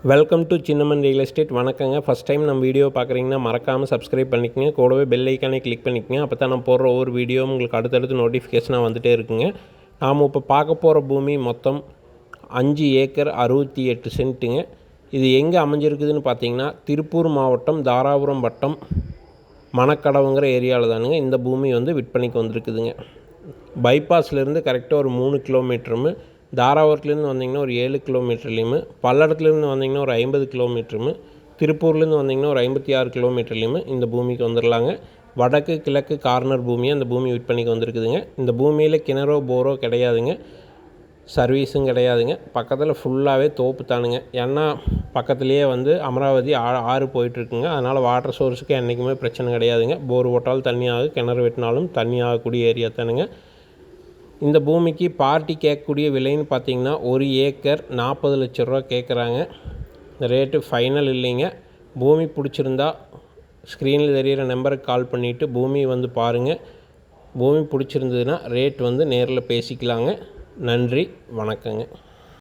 Welcome to cinnamon real estate. வணக்கங்க. First time நம்ம video பார்க்குறீங்கன்னா மறக்காமல் சப்ஸ்கிரைப் பண்ணிக்கங்க. கூடவே பெல் ஐக்கானே கிளிக் பண்ணிக்கங்க. அப்போ தான் நான் போடுற ஒவ்வொரு வீடியோவும் உங்களுக்கு அடுத்தடுத்து நோட்டிஃபிகேஷனாக வந்துகிட்டே இருக்குங்க. நாம் இப்போ பார்க்க போகிற பூமி மொத்தம் 5 ஏக்கர் 68 சென்ட்டுங்க. இது எங்கே அமைஞ்சிருக்குதுன்னு பார்த்தீங்கன்னா திருப்பூர் மாவட்டம் தாராபுரம் வட்டம் மணக்கடவுங்கிற ஏரியாவில் தானுங்க இந்த பூமி வந்து விற்பனைக்கு வந்திருக்குதுங்க. பைபாஸ்லேருந்து கரெக்டாக ஒரு 3 கிலோமீட்டரும், தாராபுரத்துலேருந்து வந்தீங்கன்னா ஒரு 7 கிலோமீட்டர்லேயுமே, பல்லடத்துலேருந்து வந்தீங்கன்னா ஒரு 50 கிலோமீட்டருமே, திருப்பூர்லேருந்து வந்தீங்கன்னா ஒரு 56 கிலோமீட்டர்லேயுமே இந்த பூமிக்கு வந்துடலாங்க. வடக்கு கிழக்கு கார்னர் பூமியாக இந்த பூமி விற்பனைக்கு வந்திருக்குதுங்க. இந்த பூமியில் கிணறோ போரோ கிடையாதுங்க, சர்வீஸும் கிடையாதுங்க. பக்கத்தில் ஃபுல்லாகவே தோப்பு தானுங்க. ஏன்னா பக்கத்துலேயே வந்து அமராவதி ஆறு போயிட்டுருக்குங்க. அதனால் வாட்டர் சோர்ஸுக்கு என்றைக்குமே பிரச்சனை கிடையாதுங்க. போர் போட்டாலும் தண்ணி ஆகும், கிணறு வெட்டினாலும் தண்ணி ஆகக்கூடிய ஏரியா தானுங்க. இந்த பூமிக்கு பார்ட்டி கேட்கக்கூடிய விலைன்னு பார்த்தீங்கன்னா 1 ஏக்கர் 40 லட்ச ரூபா கேட்குறாங்க. இந்த ரேட்டு ஃபைனல் இல்லைங்க. பூமி பிடிச்சிருந்தா ஸ்க்ரீனில் தெரிகிற நம்பருக்கு கால் பண்ணிவிட்டு பூமி வந்து பாருங்கள். பூமி பிடிச்சிருந்ததுன்னா ரேட் வந்து நேரில் பேசிக்கலாங்க. நன்றி, வணக்கங்க.